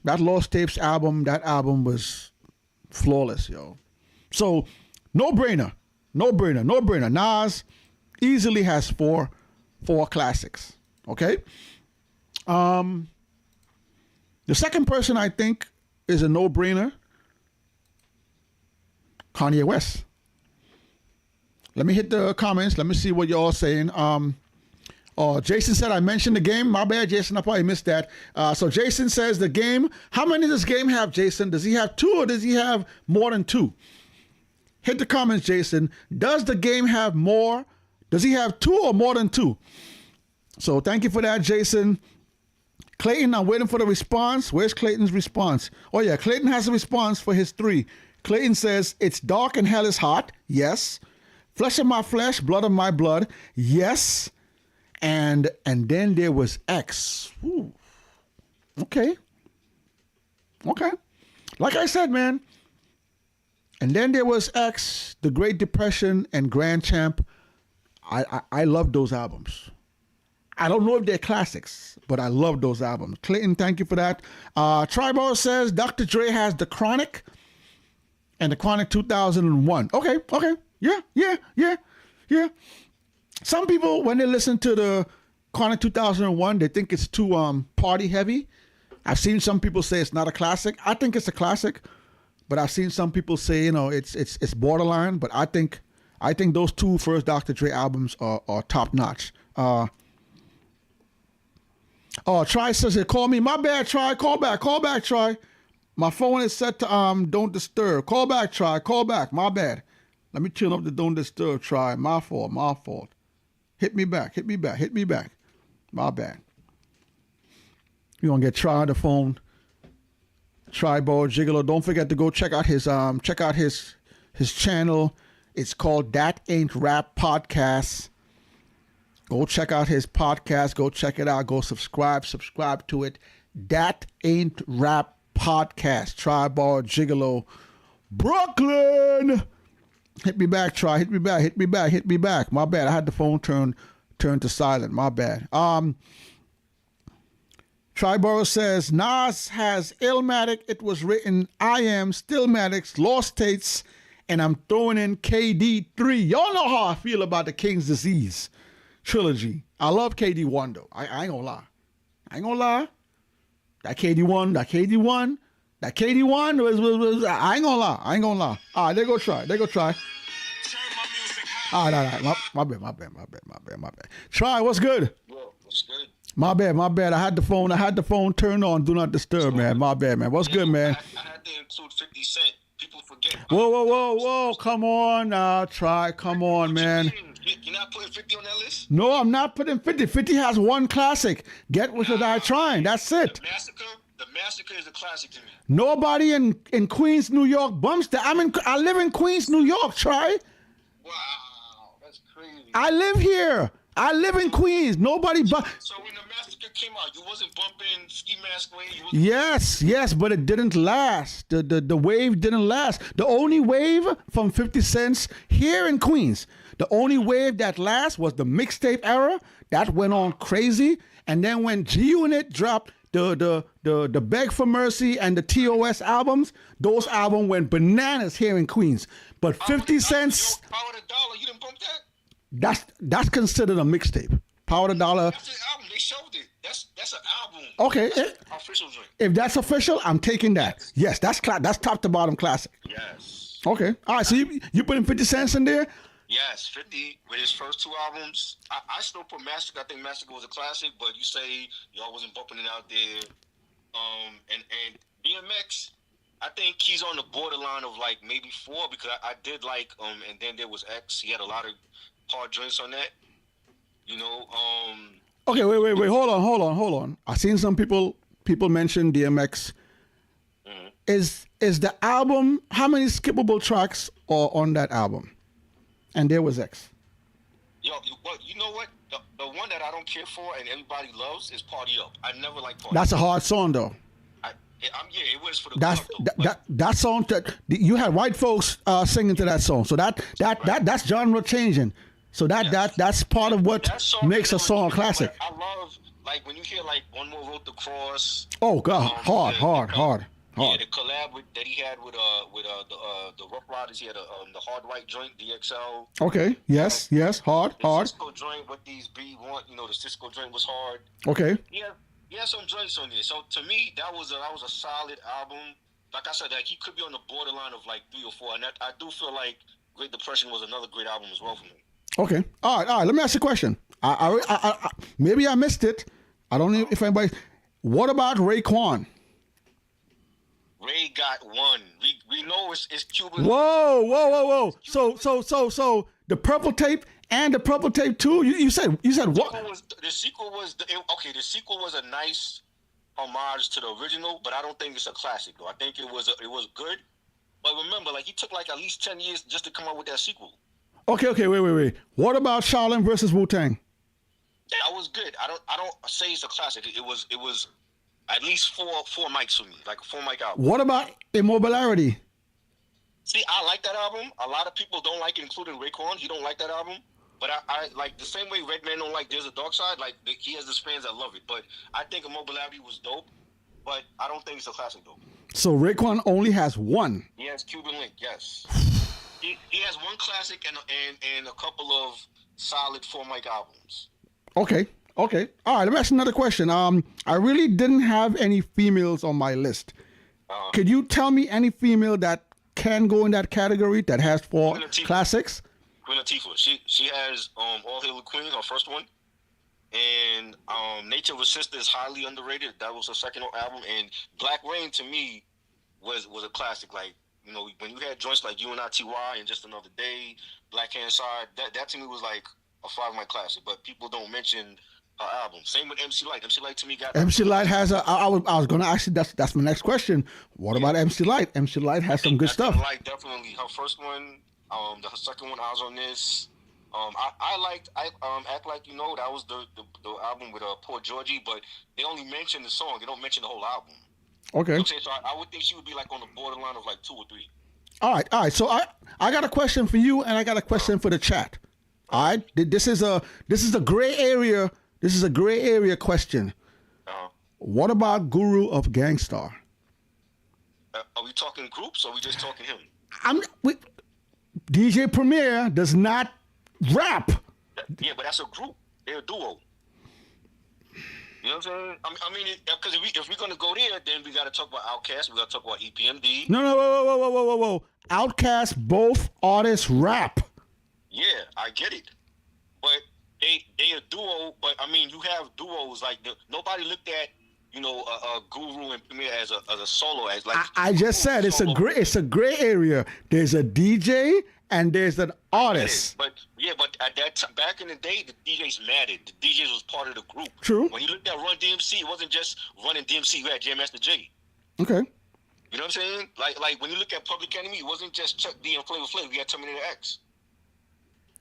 that Lost Tapes album, that album was flawless, yo. So no brainer. Nas easily has four classics. Okay. The second person I think is a no-brainer, Kanye West. Let me hit the comments. Let me see what y'all saying. Jason said I mentioned The Game. My bad, Jason. I probably missed that. So Jason says The Game. How many does Game have, Jason? Does he have 2 or does he have more than 2? Hit the comments, Jason. Does The Game have more? Does he have 2 or more than 2? So thank you for that, Jason. Clayton, I'm waiting for the response. Where's Clayton's response? Oh, yeah, Clayton has a response for his 3. Clayton says, it's dark and hell is hot. Yes. Flesh of my flesh, blood of my blood. Yes. And then there was X. Ooh. Okay. Like I said, man. And then there was X, The Great Depression, and Grand Champ. I love those albums. I don't know if they're classics, but I love those albums. Clayton, thank you for that. Tribal says Dr. Dre has The Chronic and The Chronic 2001. Okay. Yeah. Some people, when they listen to The Chronic 2001, they think it's too party heavy. I've seen some people say it's not a classic. I think it's a classic, but I've seen some people say, it's borderline. But I think those two first Dr. Dre albums are top notch. Try says it. Call me. My bad, Try. Call back, Try. My phone is set to don't disturb. Call back, Try. Call back. My bad. Let me turn up the don't disturb, Try. My fault. Hit me back. My bad. You're gonna get Try on the phone. Tribal Gigolo. Don't forget to go check out his channel. It's called That Ain't Rap Podcast. Go check out his podcast. Go check it out. Go subscribe to it. That Ain't Rap Podcast. Tribal Gigolo. Brooklyn. Hit me back, Try. Hit me back. My bad. I had the phone turned to silent. My bad. Triborough says Nas has Illmatic. It was written I Am, Stillmatics, Lost States, and I'm throwing in KD3. Y'all know how I feel about the King's Disease trilogy. I love KD1 though. I ain't gonna lie. That KD1 was I ain't gonna lie. All right, they go try. All right. My bad. Try, what's good? Yo, what's good? My bad. I had the phone turned on. Do not disturb, man. My bad, man. What's good, man? I had to include 50 Cent. People forget. Whoa. Come on now, Try. Come on, man. You're not putting 50 on that list? No, I'm not putting 50. 50 has one classic. Get With or Die Trying. That's it. The Massacre is a classic to me. Nobody in Queens, New York bumps that. I live in Queens, New York, Try. Wow, that's crazy. I live here. I live in Queens. Nobody So when the Massacre came out, you wasn't bumping Ski Mask Way? Yes, but it didn't last. The wave didn't last. The only wave from 50 Cent here in Queens, the only wave that lasts was the mixtape era. That went on crazy. And then when G-Unit dropped the Beg for Mercy and the TOS albums, those albums went bananas here in Queens. But 50 Cent, Power the Dollar, you didn't bump that? that's considered a mixtape. Power the Dollar. That's an album. They showed it. That's an album. Okay. Official joint. If that's official, I'm taking that. Yes, that's top to bottom classic. Yes. Okay. All right. So you putting 50 Cent in there? Yes, 50 with his first two albums. I still put Massacre. I think Massacre was a classic, but you say y'all wasn't bumping it out there. And DMX, I think he's on the borderline of like maybe 4 because I did like and then there was X. He had a lot of hard joints on that. Okay, wait. Hold on. I seen some people mention DMX. Mm-hmm. Is the album, how many skippable tracks are on that album? And there was X. Yo, you know what? The one that I don't care for and everybody loves is Party Up. I never liked Party Up. That's a hard song though. It was for the club, though. That song that you had white folks singing to that song. So that's genre changing. So that's part of what makes a song a classic. I love like when you hear like One More Road to Cross. Oh God, hard. Yeah, the collab that he had with the Rough Riders. He had the Hard Right joint, DXL. Okay. Yes. Hard. The Cisco joint with these B1. The Cisco joint was hard. Okay. Yeah. He had some joints on there. So to me, that was a solid album. Like I said, like he could be on the borderline of like 3 or 4, and I do feel like Great Depression was another great album as well for me. Okay. All right. Let me ask you a question. I maybe I missed it. I don't know if anybody. What about Raekwon? Ray got one. We know it's Cuban. Whoa. So the Purple Tape and the Purple Tape 2. You said what? The sequel was a nice homage to the original, but I don't think it's a classic though. I think it was good. But remember, like he took like at least 10 years just to come up with that sequel. Okay, wait. What about Shaolin versus Wu-Tang? That was good. I don't say it's a classic. It was at least four mics for me, like a 4-mic album. What about Immobilarity? See, I like that album. A lot of people don't like it, including Raekwon. He don't like that album. But I like the same way Redman don't like There's a Dark Side. Like he has his fans that love it. But I think Immobility was dope. But I don't think it's a classic though. So Raekwon only has one. He has Cuban Link, yes. He has one classic and a couple of solid 4 mic albums. Okay. All right. Let me ask you another question. I really didn't have any females on my list. Could you tell me any female that can go in that category that has 4 classics? Queen Latifah. She has All Hail the Queen, her first one. And Nature of a Sister is highly underrated. That was her second album. And Black Rain to me was a classic. Like, you know, when you had joints like UNITY and Just Another Day, Black Hand Side, that to me was like a 5 mic classic. But people don't mention her album. Same with MC Lyte. MC Lyte to me got MC Lyte has a. I was going to ask you. That's my next question. What about MC Lyte? MC Lyte has some good stuff. Lyte definitely her first one. The second one, Eyes on This. I liked Act Like You Know. That was the album with Poor Georgie, but they only mention the song. They don't mention the whole album. Okay. You know what I'm saying? So I would think she would be like on the borderline of like 2 or 3. All right. So I got a question for you, and I got a question for the chat. All right. This is a gray area. This is a gray area question. What about Guru of Gangstar? Are we talking groups or are we just talking him? DJ Premier does not rap. Yeah, but that's a group. They're a duo. You know what I'm saying? I mean, because if we're gonna go there, then we got to talk about Outkast. We got to talk about EPMD. No, whoa. Outkast, both artists rap. Yeah, I get it, but they a duo. But I mean, you have duos like nobody looked at Guru and Premier as a solo as like. I just said it's a gray area. There's a DJ and there's an artist. But at that time, back in the day, the DJs mattered. The DJs was part of the group. True. When you looked at Run DMC, it wasn't just Run and DMC. You had Jam Master Jay. Okay. You know what I'm saying? Like when you look at Public Enemy, it wasn't just Chuck D and Flavor Flav. We had Terminator X.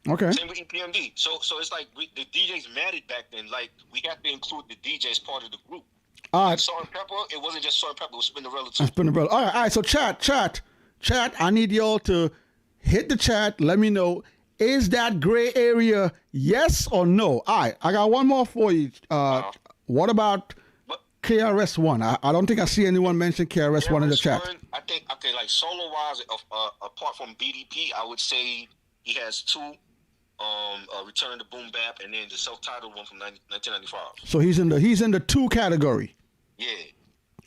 Okay. Same with EPMD. So it's like the DJs mattered back then. Like we have to include the DJ as part of the group. All right. Salt and Pepper, it wasn't just Salt and Pepper. It was Spinderella too. Spinderella. All right. So chat. I need y'all to hit the chat. Let me know. Is that gray area yes or no? All right. I got one more for you. What about KRS-One? I don't think I see anyone mention KRS-One in the chat. I think, okay, like solo-wise, apart from BDP, I would say he has 2. Return to Boom Bap, and then the self-titled one from 1995. So he's in the 2 category. Yeah.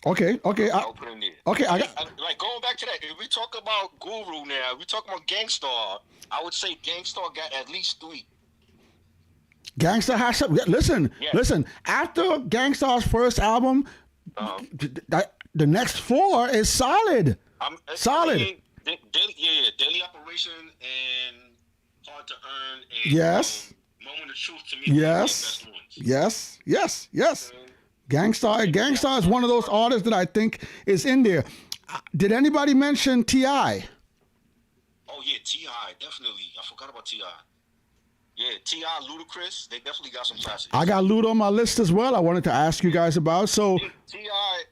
Okay. I'll put him there. Okay. Like going back to that, if we talk about Guru now, if we talk about Gangstar, I would say Gangstar got at least 3. Gangstar has some. Listen. After Gangstar's first album, the next 4 is solid. Solid. Daily Operation and Hard to Earn. And, yes. Moment of Truth to me. Yes. Yes. Gangstar is one of those artists that I think is in there. Did anybody mention T.I.? Oh yeah, T.I. definitely. I forgot about T.I. Yeah, T.I., Ludacris, they definitely got some classics. I got Luda on my list as well. I wanted to ask you guys about. So T.I.,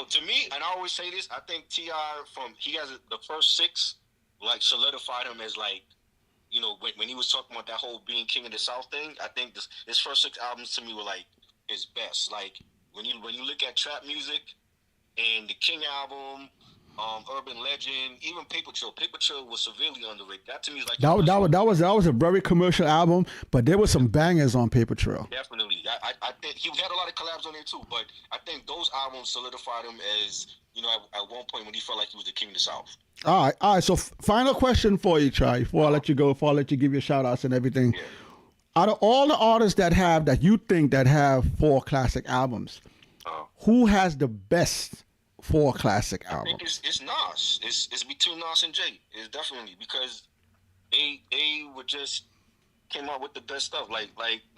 to me, and I always say this, I think T.I. he has the first 6, like solidified him as like, when he was talking about that whole being king of the South thing. I think his first 6 albums to me were like his best. Like when you look at trap music and the King album, Urban Legend, even Paper Trail. Paper Trail was severely underrated. That to me is like that was a very commercial album, but there were some bangers on Paper Trail. Definitely, I think he had a lot of collabs on there too. But I think those albums solidified him as at one point when he felt like he was the king of the South. All right. So final question for you, Try, before I let you go, before I let you give your shout outs and everything. Yeah. Out of all the artists that you think have 4 classic albums, who has the best 4 classic albums? I think it's Nas. It's between Nas and Jay. It's definitely because they were just came out with the best stuff. Like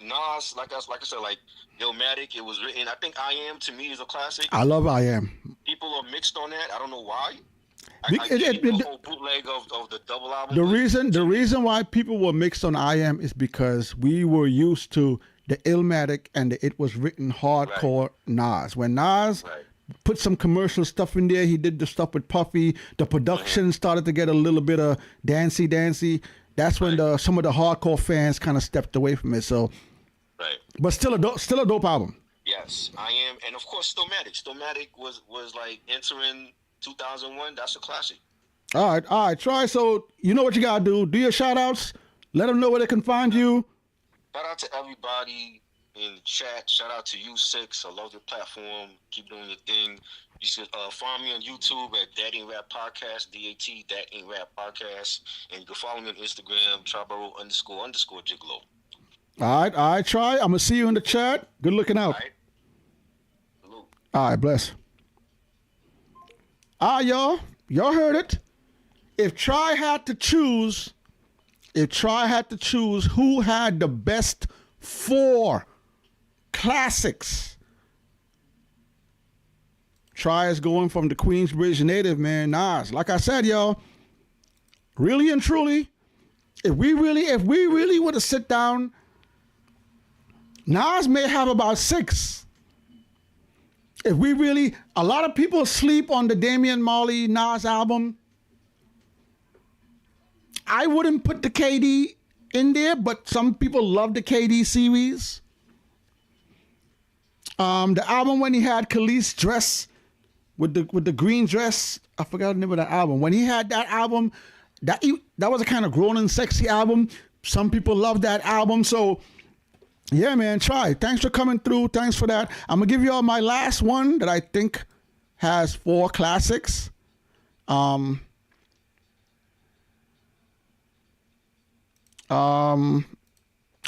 Nas, like I said, like Illmatic, it was written. I think I Am to me is a classic. I love I Am. People are mixed on that. I don't know why. The whole bootleg of the double album. The reason why people were mixed on I Am is because we were used to the Illmatic and It Was Written hardcore Nas. When Nas put some commercial stuff in there, he did the stuff with Puffy. The production started to get a little bit of dancey. That's when some of the hardcore fans kind of stepped away from it. So, Right. but still a dope album. Yes, I am, and of course, Stillmatic. Stillmatic was like entering 2001. That's a classic. All right, Try. So you know what you gotta do. Do your shout outs. Let them know where they can find you. Shout out to everybody in the chat. Shout out to you6. I love your platform. Keep doing your thing. You should find me on YouTube at That Ain't Rap Podcast, DAT, That Ain't Rap Podcast. And you can follow me on Instagram, Triborough __ Gigolo. All right, Try. I'm gonna see you in the chat. Good looking out. All right. Salute. All right, bless. Y'all heard it. If Try had to choose who had the best 4 classics, Try is going from the Queensbridge native, man, Nas. Like I said, y'all, really and truly, if we really were to sit down, Nas may have about 6. If we really, a lot of people sleep on the Damian Marley Nas album. I wouldn't put the KD in there, but some people love the KD series. The album when he had Khalees dress with the green dress, I forgot the name of the album. When he had that album, that was a kind of grown and sexy album. Some people love that album. So yeah, man, Try. Thanks for coming through. Thanks for that. I'm gonna give you all my last one that I think has 4 classics. I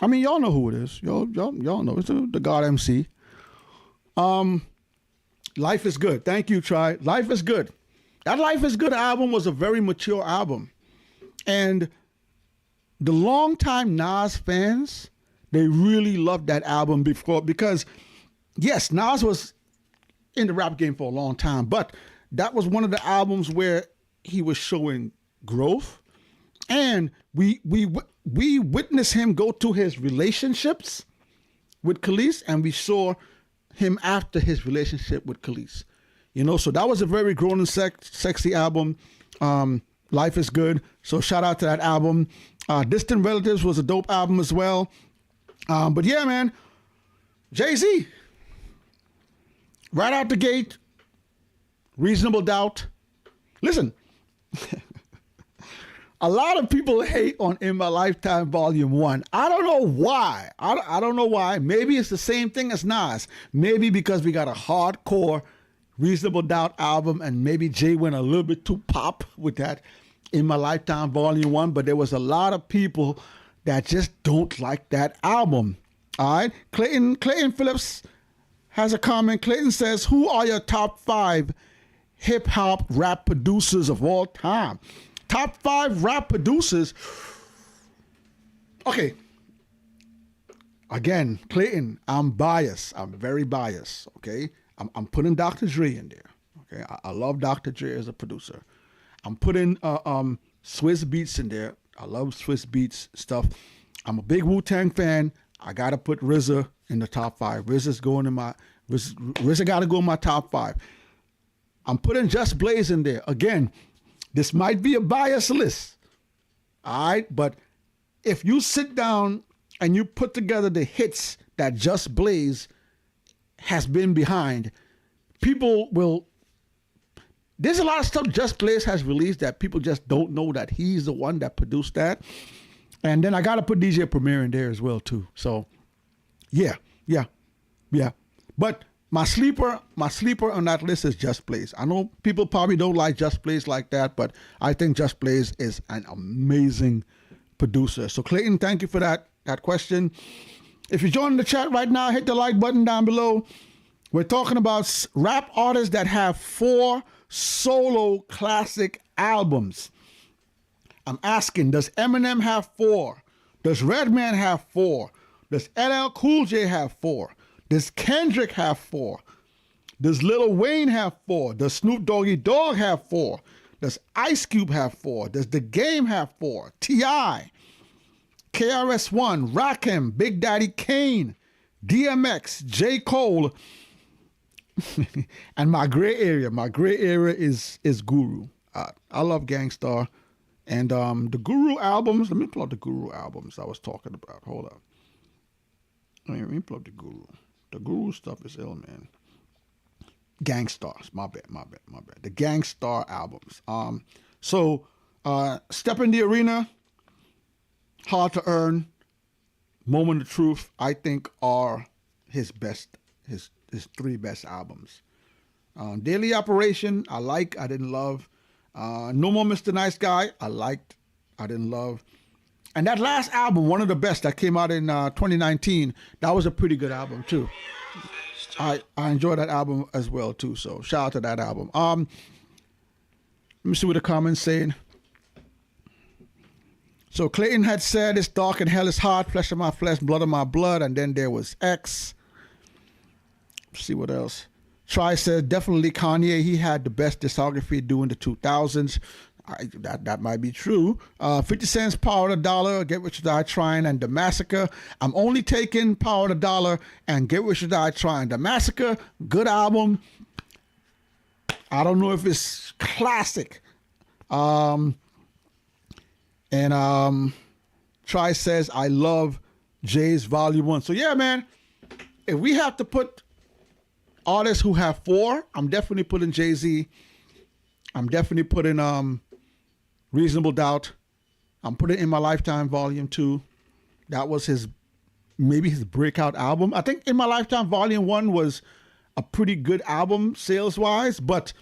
mean, y'all know who it is. Y'all know it's the God MC. Life is Good. Thank you, Try. Life is Good. That Life is Good album was a very mature album, and the longtime Nas fans, they really loved that album because yes, Nas was in the rap game for a long time, but that was one of the albums where he was showing growth, and we witnessed him go to his relationships with Khalees, and we saw him after his relationship with Khalees. You know, so that was a very grown and sexy album. Life is Good. So shout out to that album. Distant Relatives was a dope album as well. But yeah, man, Jay-Z, right out the gate, Reasonable Doubt. Listen, a lot of people hate on In My Lifetime Volume 1. I don't know why. I don't know why. Maybe it's the same thing as Nas. Maybe because we got a hardcore Reasonable Doubt album, and maybe Jay went a little bit too pop with that In My Lifetime Volume 1, but there was a lot of people that just don't like that album. All right? Clayton Phillips has a comment. Clayton says, who are your top 5 hip-hop rap producers of all time? Top 5 rap producers. Okay. Again, Clayton, I'm biased. I'm very biased, okay? I'm putting Dr. Dre in there, okay? I love Dr. Dre as a producer. I'm putting Swiss Beats in there. I love Swiss Beats stuff. I'm a big Wu-Tang fan. I got to put RZA in the top 5. RZA got to go in my top 5. I'm putting Just Blaze in there. Again, this might be a biased list, all right? But if you sit down and you put together the hits that Just Blaze has been behind, people will... There's a lot of stuff Just Blaze has released that people just don't know that he's the one that produced that. And then I got to put DJ Premier in there as well, too. So, yeah. But my sleeper on that list is Just Blaze. I know people probably don't like Just Blaze like that, but I think Just Blaze is an amazing producer. So, Clayton, thank you for that question. If you're joining the chat right now, hit the like button down below. We're talking about rap artists that have 4 solo classic albums. I'm asking, does Eminem have 4? Does Redman have 4? Does LL Cool J have 4? Does Kendrick have 4? Does Lil Wayne have 4? Does Snoop Doggy Dogg have 4? Does Ice Cube have 4? Does The Game have 4? T.I., KRS-One, Rakim, Big Daddy Kane, DMX, J. Cole, and my gray area is Guru. I love Gangstar, And the Guru albums, let me pull up the Guru albums I was talking about. Hold up. Let me pull up the Guru. The Guru stuff is ill, man. Gangstars, my bad. The Gangstar albums. So Step in the Arena, Hard to Earn, Moment of Truth, I think are his three best albums. Daily Operation, I didn't love. No More Mr. Nice Guy, I liked, I didn't love. And that last album, one of the best that came out in 2019, that was a pretty good album too. I enjoyed that album as well too. So shout out to that album. Let me see what the comments saying. So Clayton had said, "It's dark and hell is hot, flesh of my flesh, blood of my blood," and then there was X. Let's see what else. Try said, definitely Kanye. He had the best discography during the 2000s. That might be true. 50 Cent's Power of the Dollar, Get Rich or Die Trying, and The Massacre. I'm only taking Power of the Dollar and Get Rich or Die Trying. The Massacre, good album. I don't know if it's classic. And Try says, I love Jay's Volume 1. So yeah, man, if we have to put artists who have 4, I'm definitely putting Jay-Z. I'm definitely putting Reasonable Doubt. I'm putting In My Lifetime Volume 2. That was maybe his breakout album. I think In My Lifetime Volume 1 was a pretty good album sales-wise, but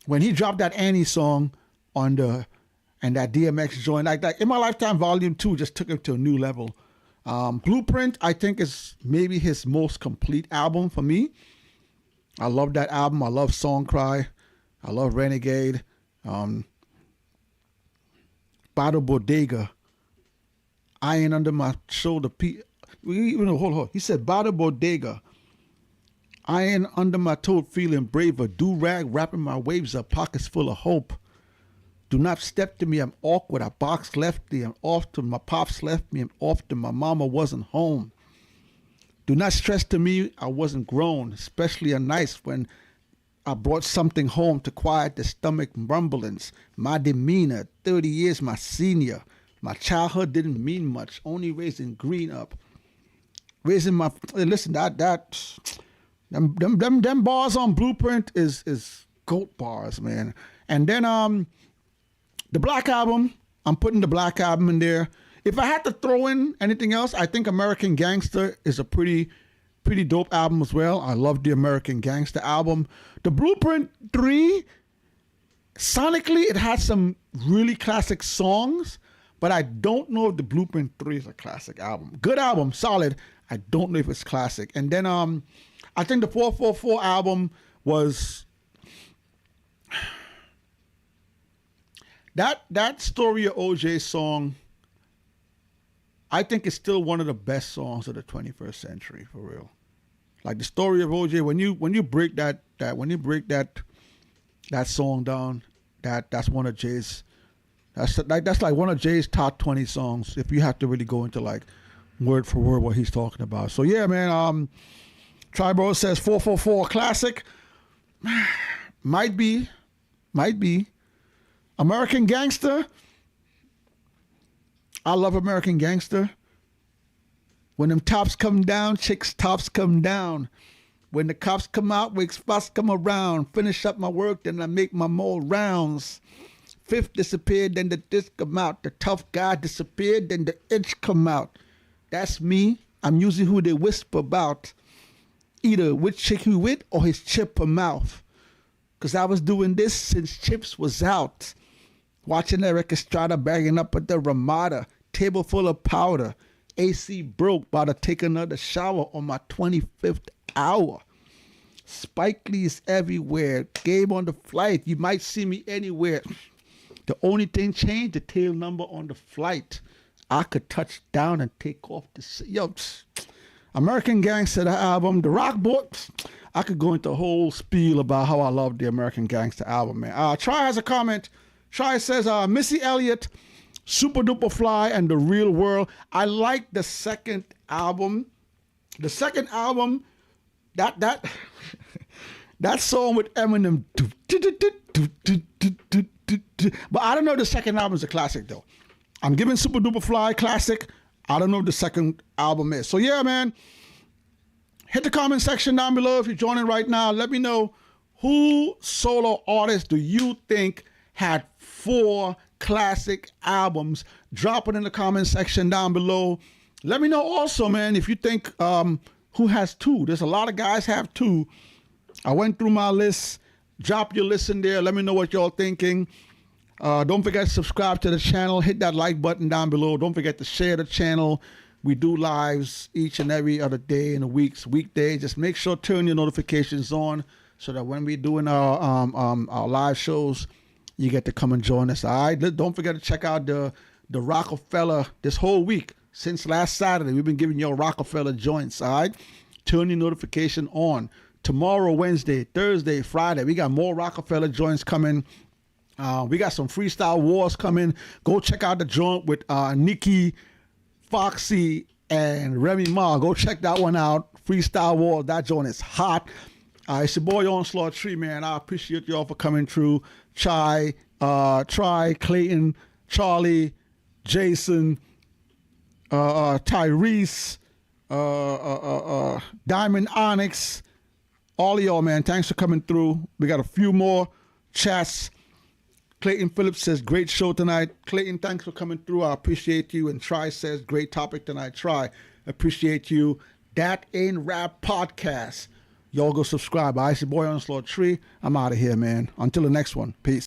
when he dropped that Annie song and that DMX joint, like that, In My Lifetime Volume 2 just took him to a new level. Blueprint, I think, is maybe his most complete album for me. I love that album. I love Song Cry. I love Renegade. Bottle Bodega. Iron Under My Shoulder. Hold. He said Bottle Bodega. Iron under my toe, feeling braver. Do-rag wrapping my waves up. Pockets full of hope. Do not step to me. I'm awkward. I box lefty. I'm off to my pops left me. I'm off to my mama wasn't home. Do not stress to me. I wasn't grown, especially a nice when I brought something home to quiet the stomach rumblings. My demeanor, 30 years my senior. My childhood didn't mean much, only raising green up. Raising my, listen, them bars on Blueprint is GOAT bars, man. And then the Black Album, I'm putting the Black Album in there. If I had to throw in anything else, I think American Gangster is a pretty dope album as well. I love the American Gangster album. The Blueprint 3, sonically, it has some really classic songs, but I don't know if the Blueprint 3 is a classic album. Good album, solid. I don't know if it's classic. And then I think the 444 album was that Story of OJ song. I think it's still one of the best songs of the 21st century, for real. Like the Story of OJ, when you break that song down, that's one of Jay's, that's like one of Jay's top 20 songs. If you have to really go into like word for word what he's talking about. So yeah, man. Tribro says 444 classic. Might be. American Gangster. I love American Gangster. When them tops come down, chicks tops come down. When the cops come out, wakes spots come around. Finish up my work, then I make my more rounds. Fifth disappeared, then the disc come out. The tough guy disappeared, then the itch come out. That's me. I'm usually who they whisper about. Either which chick he with or his chip or mouth. Cause I was doing this since Chips was out. Watching Eric Estrada bagging up at the Ramada. Table full of powder. AC broke, about to take another shower on my 25th hour. Spike Lee's everywhere. Game on the flight. You might see me anywhere. The only thing changed, the tail number on the flight. I could touch down and take off the... American Gangster, the album. The Rock Boy. I could go into a whole spiel about how I love the American Gangster album, man. Try has a comment. Try says, Missy Elliott, Super Duper Fly, and The Real World. I like the second album. The second album, that that song with Eminem. But I don't know if the second album is a classic, though. I'm giving Super Duper Fly classic. I don't know if the second album is. So, yeah, man. Hit the comment section down below if you're joining right now. Let me know who solo artist do you think had 4 classic albums. Drop it in the comment section down below. Let me know also, man, if you think who has 2. There's a lot of guys have 2. I went through my list. Drop your list in there. Let me know what y'all thinking. Don't forget to subscribe to the channel. Hit that like button down below. Don't forget to share the channel. We do lives each and every other day in the weekday. Just make sure to turn your notifications on so that when we're doing our live shows, you get to come and join us. All right. Don't forget to check out the Rockefeller this whole week. Since last Saturday, we've been giving you Rockefeller joints. All right. Turn your notification on. Tomorrow, Wednesday, Thursday, Friday, we got more Rockefeller joints coming. We got some Freestyle Wars coming. Go check out the joint with Nikki, Foxy, and Remy Ma. Go check that one out. Freestyle Wars. That joint is hot. It's your boy Onslaught Tree, man. I appreciate y'all for coming through. Try, Clayton, Charlie, Jason, Tyrese, Diamond Onyx. All of y'all, man. Thanks for coming through. We got a few more chats. Clayton Phillips says, great show tonight. Clayton, thanks for coming through. I appreciate you. And Try says, great topic tonight. Try, appreciate you. That Ain't Rap Podcast. Y'all go subscribe. It's your boy Onslaught Tree. I'm out of here, man. Until the next one. Peace.